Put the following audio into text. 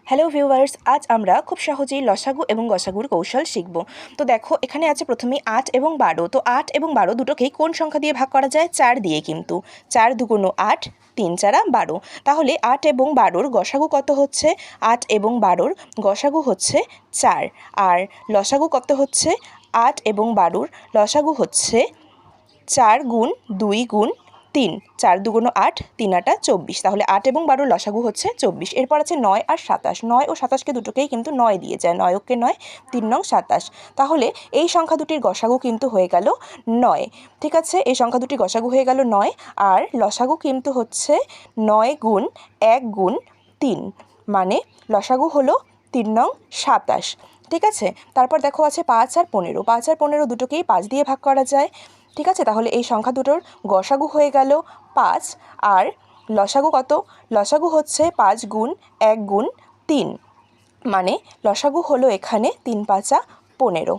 Hello viewers, আজ আমরা খুব সহজেই লসাগু এবং গসাগুর কৌশল শিখব। তো দেখো, এখানে আছে প্রথমেই 8 এবং 12। তো 8 এবং 12 দুটোকেই কোন সংখ্যা দিয়ে ভাগ করা যায়? 4 দিয়ে। কিন্তু 4 দুগুণ 8, 3 4 12। তাহলে 8 এবং 12-র গসাগু কত হচ্ছে? 8 এবং 12-র গসাগু হচ্ছে 4। আর লসাগু কত হচ্ছে? 8 এবং 12-র লসাগু হচ্ছে 4 গুণ 2 গুণ 3। 4 দুগুণ 8, 3 আটা 24। তাহলে 8 এবং 12 লসাগু হচ্ছে 24। এরপর আছে 9 আর 27। 9 ও 27কে দুটোকেই কিন্তু 9 দিয়ে যায়। 9 ওকে 9, 3 নং 27। তাহলে এই সংখ্যা দুটির গসাগু কিন্তু হয়ে গেল 9। ঠিক আছে, এই সংখ্যা দুটির গসাগু হয়ে গেল 9। আর লসাগু কিন্তু হচ্ছে 9 গুণ 1 গুণ 3, মানে লসাগু হলো 3 নং 27। ঠিক আছে, তারপর দেখো আছে 5 আর 15। 5 আর 15 দুটোকেই 5 দিয়ে ভাগ করা যায়। ঠিক আছে, তাহলে এই সংখ্যা দুটোর গসাগু হয়ে গেল 5। আর লসাগু কত? লসাগু হচ্ছে 5 গুণ 1 গুণ 3, মানে লসাগু হলো এখানে 3 5 15।